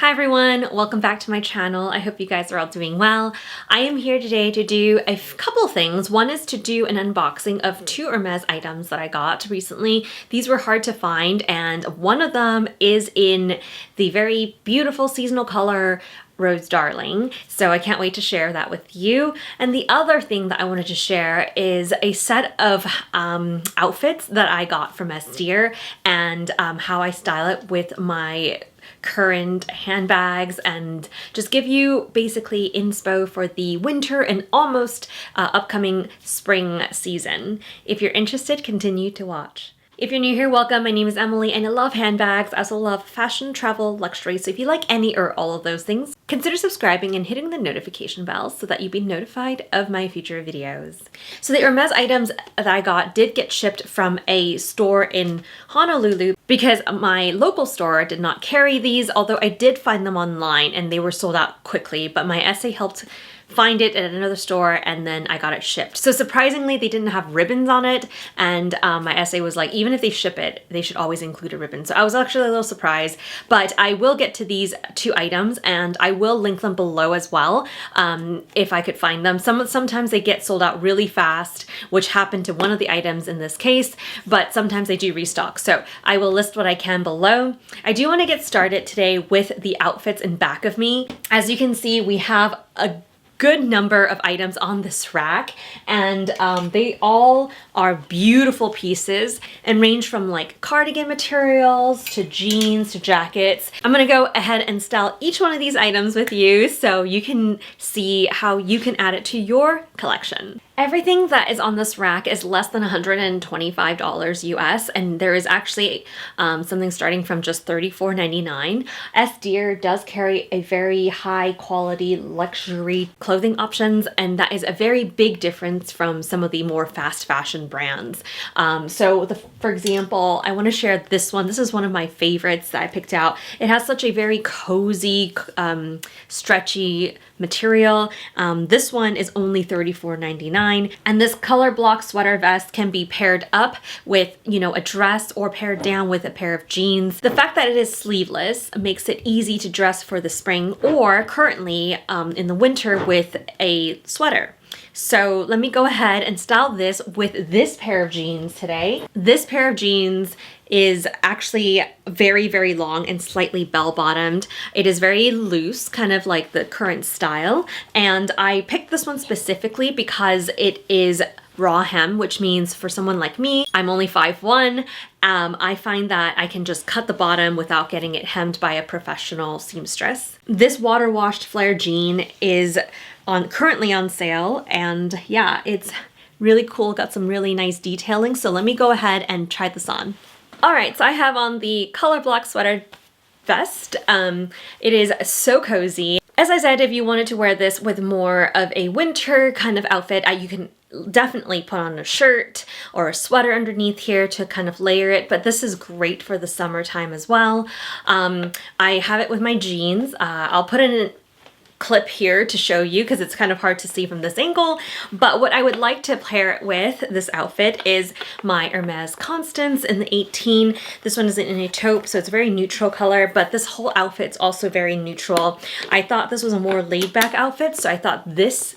Hi everyone, welcome back to my channel. I hope you guys are all doing well. I am here today to do a couple things. One is to do an unboxing of two Hermes items that I got recently. These were hard to find and one of them is in the very beautiful seasonal color Rose Darling. So I can't wait to share that with you. And the other thing that I wanted to share is a set of outfits that I got from S Deer and how I style it with my current handbags and just give you basically inspo for the winter and almost upcoming spring season. If you're interested, continue to watch. If you're new here, welcome. My name is Emily and I love handbags. I also love fashion, travel, luxury. So if you like any or all of those things, consider subscribing and hitting the notification bell so that you'll be notified of my future videos. So the Hermes items that I got did get shipped from a store in Honolulu because my local store did not carry these, although I did find them online and they were sold out quickly, but my essay helped find it at another store and then I got it shipped. So surprisingly, they didn't have ribbons on it and my essay was like, even if they ship it, they should always include a ribbon. So I was actually a little surprised, but I will get to these two items and I will link them below as well if I could find them. Sometimes they get sold out really fast, which happened to one of the items in this case, but sometimes they do restock. So I will list what I can below. I do want to get started today with the outfits in back of me. As you can see, we have a good number of items on this rack and they all are beautiful pieces and range from like cardigan materials to jeans to jackets. I'm gonna go ahead and style each one of these items with you so you can see how you can add it to your collection. Everything that is on this rack is less than $125 US, and there is actually something starting from just $34.99. S Deer does carry a very high quality luxury clothing options, and that is a very big difference from some of the more fast fashion brands. For example, I want to share this one. This is one of my favorites that I picked out. It has such a very cozy, stretchy material. This one is only $34.99. And this color block sweater vest can be paired up with, you know, a dress or paired down with a pair of jeans. The fact that it is sleeveless makes it easy to dress for the spring or currently in the winter with a sweater. So let me go ahead and style this with this pair of jeans today. This pair of jeans is actually very, very long and slightly bell-bottomed. It is very loose, kind of like the current style. And I picked this one specifically because it is raw hem, which means for someone like me, I'm only 5'1". I find that I can just cut the bottom without getting it hemmed by a professional seamstress. This water-washed flare jean is currently on sale, and yeah, it's really cool. Got some really nice detailing. So let me go ahead and try this on. All right, so I have on the color block sweater vest. It is so cozy. As I said, if you wanted to wear this with more of a winter kind of outfit, you can definitely put on a shirt or a sweater underneath here to kind of layer it, but this is great for the summertime as well. I have it with my jeans. I'll put in a clip here to show you because it's kind of hard to see from this angle, but what I would like to pair it with this outfit is my Hermes Constance in the 18. This one is in a taupe, so it's a very neutral color, but this whole outfit's also very neutral. I thought this was a more laid back outfit, so I thought this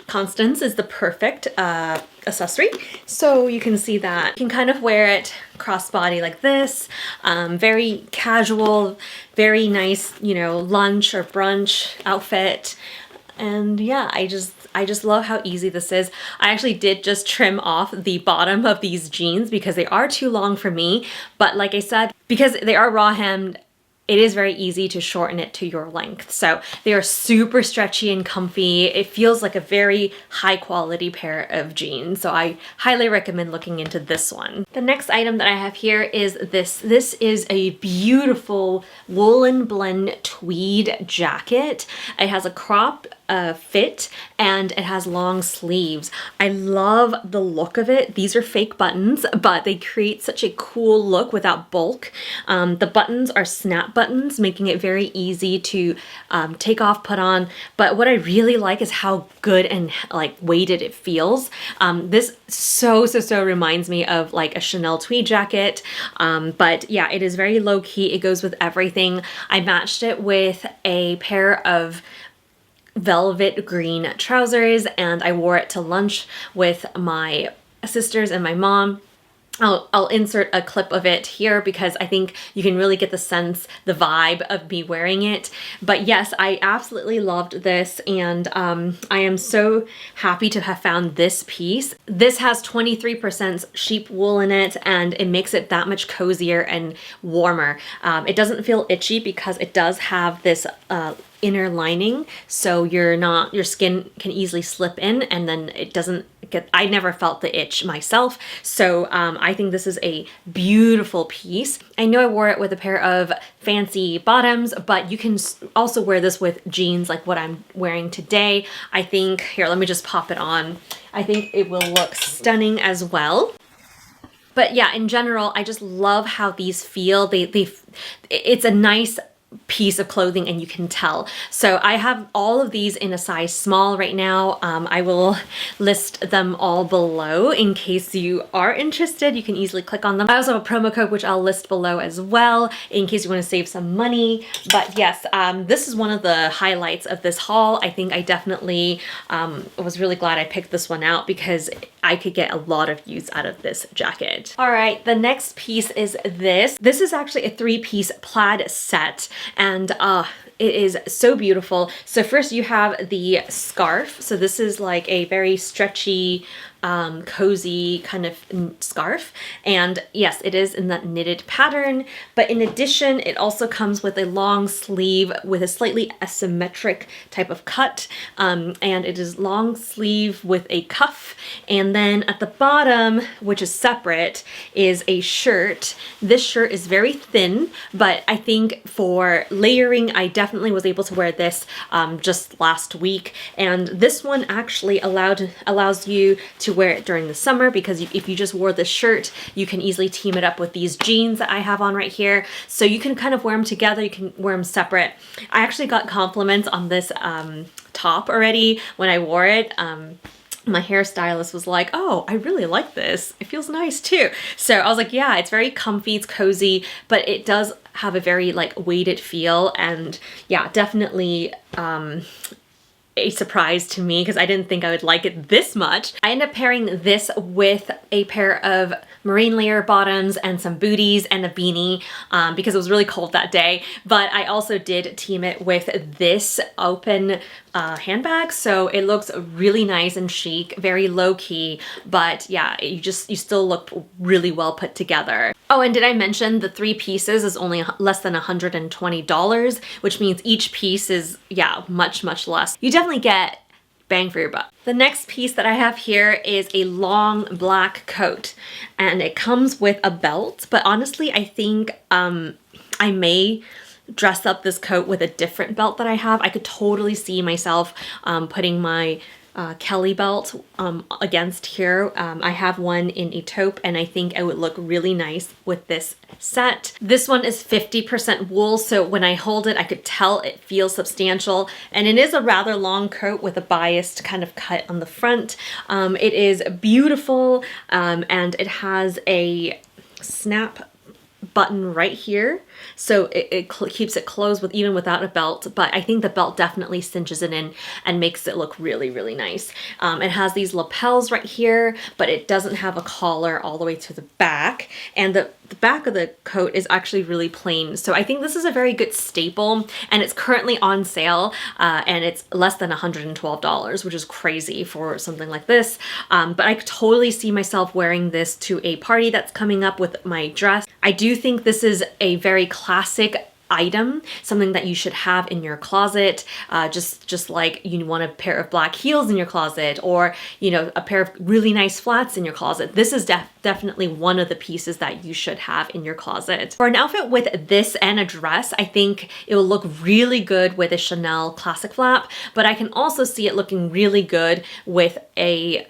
Constance is the perfect accessory. So you can see that you can kind of wear it crossbody like this, very casual, very nice, you know, lunch or brunch outfit. And yeah, I just love how easy this is. I actually did just trim off the bottom of these jeans because they are too long for me. But like I said, because they are raw hemmed, it is very easy to shorten it to your length. So they are super stretchy and comfy. It feels like a very high quality pair of jeans. So I highly recommend looking into this one. The next item that I have here is this. This is a beautiful woolen blend tweed jacket. It has a crop fit, and it has long sleeves. I love the look of it. These are fake buttons, but they create such a cool look without bulk. The buttons are snap buttons, making it very easy to take off, put on. But what I really like is how good and like weighted it feels. This so reminds me of like a Chanel tweed jacket. But yeah, it is very low key. It goes with everything. I matched it with a pair of velvet green trousers, and I wore it to lunch with my sisters and my mom. I'll insert a clip of it here because I think you can really get the sense, the vibe of me wearing it. But yes, I absolutely loved this, and I am so happy to have found this piece. This has 23% sheep wool in it, and it makes it that much cozier and warmer. It doesn't feel itchy because it does have this inner lining, so your skin can easily slip in, and then it doesn't get, I never felt the itch myself. So I think this is a beautiful piece. I know I wore it with a pair of fancy bottoms, but you can also wear this with jeans like what I'm wearing today. I think, here, let me just pop it on. I think it will look stunning as well. But yeah, in general, I just love how these feel. It's a nice piece of clothing, and you can tell. So I have all of these in a size small right now. I will list them all below in case you are interested. You can easily click on them. I also have a promo code which I'll list below as well in case you want to save some money. But yes, this is one of the highlights of this haul. I think I definitely was really glad I picked this one out because I could get a lot of use out of this jacket. All right, the next piece is this. This is actually a 3-piece plaid set, and it is so beautiful. So first you have the scarf. So this is like a very stretchy, cozy kind of scarf. And yes, it is in that knitted pattern, but in addition, it also comes with a long sleeve with a slightly asymmetric type of cut. And it is long sleeve with a cuff. And then at the bottom, which is separate, is a shirt. This shirt is very thin, but I think for layering, I definitely was able to wear this just last week. And this one actually allows you to wear it during the summer, because if you just wore this shirt, you can easily team it up with these jeans that I have on right here. So you can kind of wear them together, you can wear them separate. I actually got compliments on this top already when I wore it. My hairstylist was like, oh, I really like this. It feels nice too. So I was like, yeah, it's very comfy, it's cozy, but it does have a very like weighted feel, and yeah, definitely a surprise to me because I didn't think I would like it this much. I ended up pairing this with a pair of marine layer bottoms and some booties and a beanie because it was really cold that day. But I also did team it with this open handbag, so it looks really nice and chic, very low key, but yeah, you still look really well put together. Oh, and did I mention the 3 pieces is only less than $120, which means each piece is, yeah, much less. You definitely get bang for your buck. The next piece that I have here is a long black coat, and it comes with a belt, but honestly, I think I may dress up this coat with a different belt that I have. I could totally see myself putting my Kelly belt against here. I have one in a taupe, and I think it would look really nice with this set. This one is 50% wool, so when I hold it, I could tell it feels substantial, and it is a rather long coat with a biased kind of cut on the front. It is beautiful, and it has a snap button right here, so it keeps it closed with even without a belt, but I think the belt definitely cinches it in and makes it look really nice. It has these lapels right here, but it doesn't have a collar all the way to the back, and the back of the coat is actually really plain. So I think this is a very good staple, and it's currently on sale, and it's less than $112, which is crazy for something like this. But I could totally see myself wearing this to a party that's coming up with my dress. I do think this is a very classic item, something that you should have in your closet, just like you want a pair of black heels in your closet, or a pair of really nice flats in your closet. This is definitely one of the pieces that you should have in your closet. For an outfit with this and a dress, I think it will look really good with a Chanel classic flap, but I can also see it looking really good with a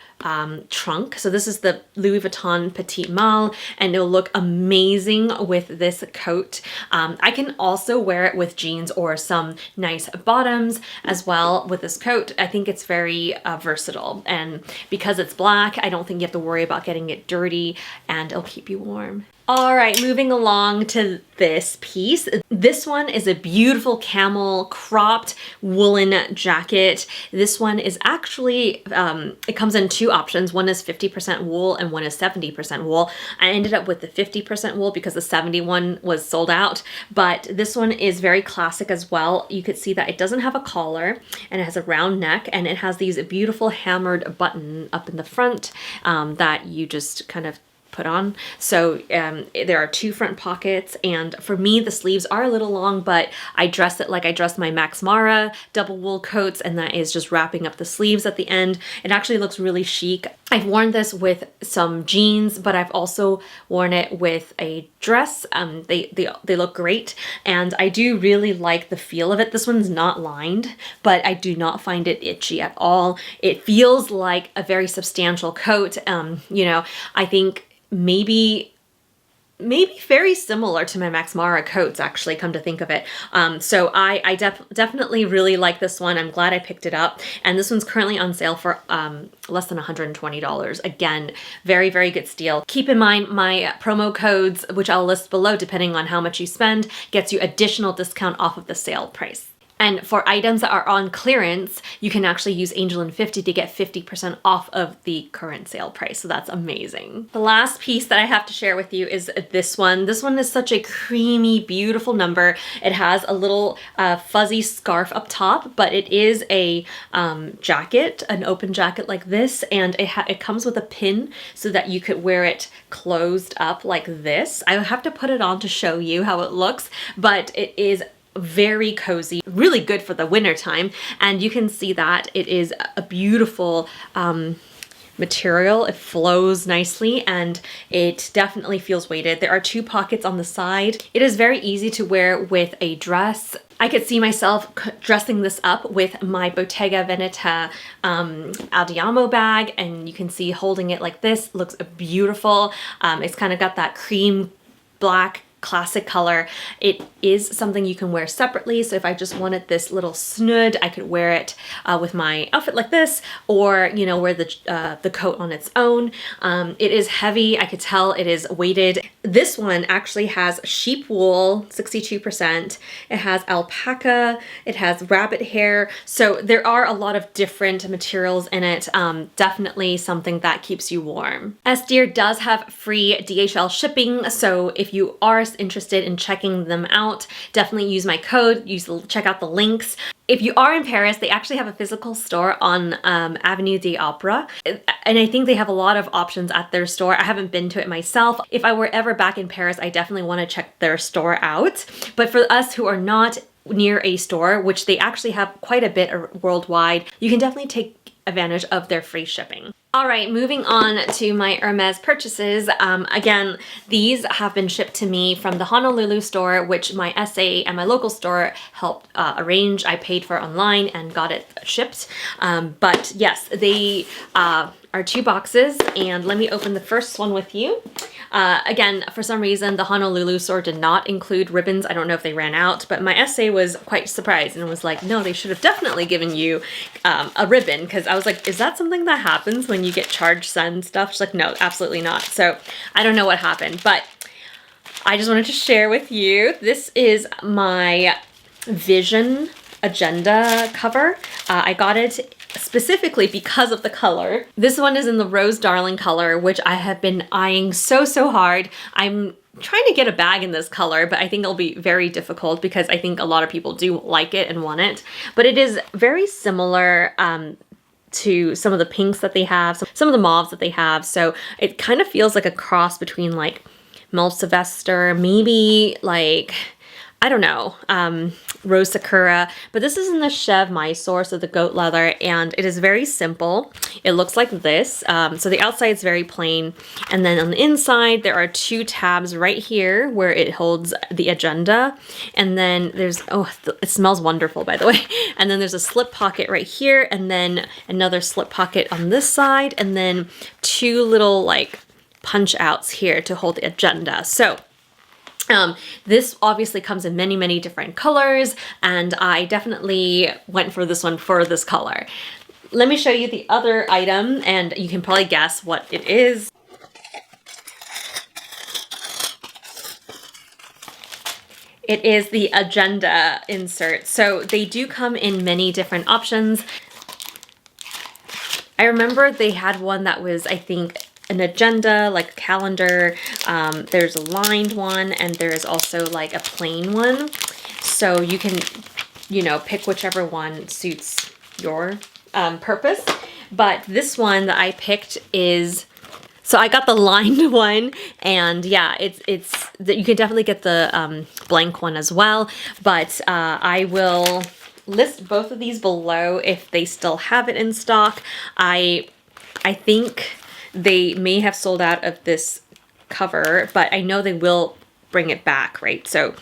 trunk. So this is the Louis Vuitton Petite Malle, and it'll look amazing with this coat. I can also wear it with jeans or some nice bottoms as well with this coat. I think it's very versatile, and because it's black, I don't think you have to worry about getting it dirty, and it'll keep you warm. All right, moving along to this piece. This one is a beautiful camel cropped woolen jacket. This one is actually, it comes in two options. One is 50% wool and one is 70% wool. I ended up with the 50% wool because the 71 was sold out, but this one is very classic as well. You could see that it doesn't have a collar and it has a round neck, and it has these beautiful hammered button up in the front that you just kind of put on. So there are two front pockets, and for me the sleeves are a little long, but I dress it like I dress my Max Mara double wool coats, and that is just wrapping up the sleeves at the end. It actually looks really chic. I've worn this with some jeans, but I've also worn it with a dress. They look great, and I do really like the feel of it. This one's not lined, but I do not find it itchy at all. It feels like a very substantial coat. I think maybe very similar to my Max Mara coats, actually, come to think of it. So I definitely really like this one. I'm glad I picked it up. And this one's currently on sale for less than $120. Again, very, very good steal. Keep in mind my promo codes, which I'll list below depending on how much you spend, gets you additional discount off of the sale price. And for items that are on clearance, you can actually use angeleyn 50 to get 50% off of the current sale price. So that's amazing. The last piece that I have to share with you is this one. This one is such a creamy, beautiful number. It has a little fuzzy scarf up top, but it is a jacket, an open jacket like this. And it comes with a pin so that you could wear it closed up like this. I have to put it on to show you how it looks, but it is very cozy, really good for the winter time. And you can see that it is a beautiful material. It flows nicely and it definitely feels weighted. There are two pockets on the side. It is very easy to wear with a dress. I could see myself dressing this up with my Bottega Veneta Aldiamo bag, and you can see holding it like this. Looks beautiful. It's kind of got that cream black classic color. It is something you can wear separately. So if I just wanted this little snood, I could wear it with my outfit like this, or wear the coat on its own. It is heavy. I could tell it is weighted. This one actually has sheep wool, 62%. It has alpaca. It has rabbit hair. So there are a lot of different materials in it. Definitely something that keeps you warm. S Deer does have free DHL shipping. So if you are interested in checking them out, definitely use my code, check out the links. If you are in Paris, they actually have a physical store on Avenue des Opera, and I think they have a lot of options at their store. I haven't been to it myself. If I were ever back in Paris, I definitely want to check their store out. But for us who are not near a store, which they actually have quite a bit worldwide, you can definitely take advantage of their free shipping. All right, moving on to my Hermes purchases. Again, these have been shipped to me from the Honolulu store, which my SA and my local store helped arrange. I paid for online and got it shipped. But yes, they are 2 boxes, and let me open the first one with you. Again, for some reason, the Honolulu store did not include ribbons. I don't know if they ran out, but my SA was quite surprised and was like, no, they should have definitely given you a ribbon, because I was like, is that something that happens when you get charged send stuff? She's like, no, absolutely not. So I don't know what happened, but I just wanted to share with you. This is my Vision agenda cover. I got it specifically because of the color. This one is in the Rose Darling color, which I have been eyeing so hard. I'm trying to get a bag in this color, but I think it'll be very difficult because I think a lot of people do like it and want it. But it is very similar to some of the pinks that they have, some of the mauves that they have. So it kind of feels like a cross between like Mauve Sylvester, maybe like I don't know, Rose Sakura, but this is in the Chev Mysore, so the goat leather, and it is very simple. It looks like this. So the outside is very plain, and then on the inside there are 2 tabs right here where it holds the agenda, and then there's, oh, it smells wonderful, by the way. And then there's a slip pocket right here, and then another slip pocket on this side, and then 2 little like punch outs here to hold the agenda. So this obviously comes in many, many different colors, and I definitely went for this one for this color. Let me show you the other item, and you can probably guess what it is. It is the agenda insert. So they do come in many different options. I remember they had one that was, I think, an agenda, like a calendar. There's a lined one, and there's also like a plain one. So you can, you know, pick whichever one suits your purpose. But this one that I picked is, so I got the lined one, and yeah, it's you can definitely get the blank one as well. But I will list both of these below if they still have it in stock. I think they may have sold out of this cover, but I know they will bring it back, right? So,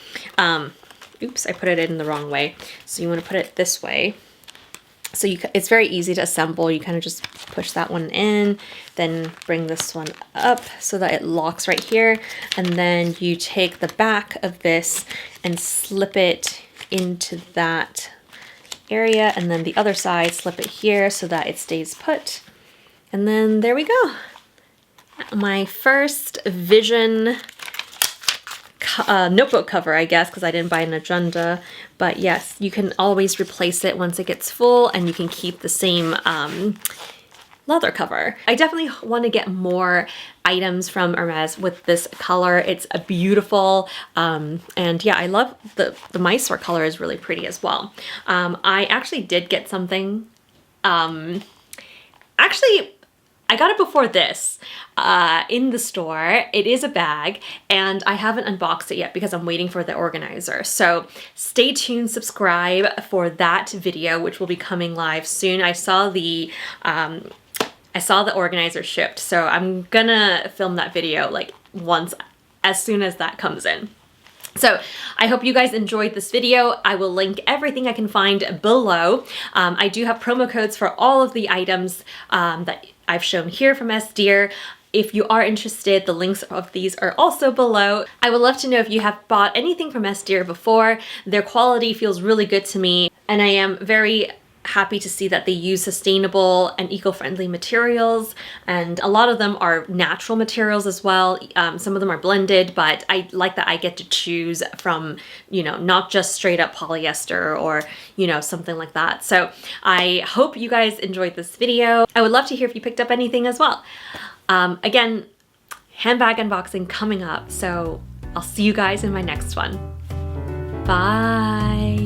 oops, I put it in the wrong way. So you want to put it this way. So it's very easy to assemble. You kind of just push that one in, then bring this one up so that it locks right here. And then you take the back of this and slip it into that area. And then the other side, slip it here so that it stays put. And then there we go. My first Vision notebook cover, I guess, because I didn't buy an agenda. But yes, you can always replace it once it gets full, and you can keep the same leather cover. I definitely want to get more items from Hermes with this color. It's a beautiful, and yeah, I love the Mysore color is really pretty as well. I actually did get something, actually, I got it before this in the store. It is a bag, and I haven't unboxed it yet because I'm waiting for the organizer. So stay tuned, subscribe for that video, which will be coming live soon. I saw the organizer shipped, so I'm gonna film that video like as soon as that comes in. So I hope you guys enjoyed this video. I will link everything I can find below. I do have promo codes for all of the items that I've shown here from S Deer. If you are interested, the links of these are also below. I would love to know if you have bought anything from S Deer before. Their quality feels really good to me, and I am very happy to see that they use sustainable and eco-friendly materials, and a lot of them are natural materials as well. Some of them are blended, but I like that I get to choose from, you know, not just straight up polyester or, you know, something like that. So I hope you guys enjoyed this video. I would love to hear if you picked up anything as well. Again, handbag unboxing coming up, so I'll see you guys in my next one. Bye.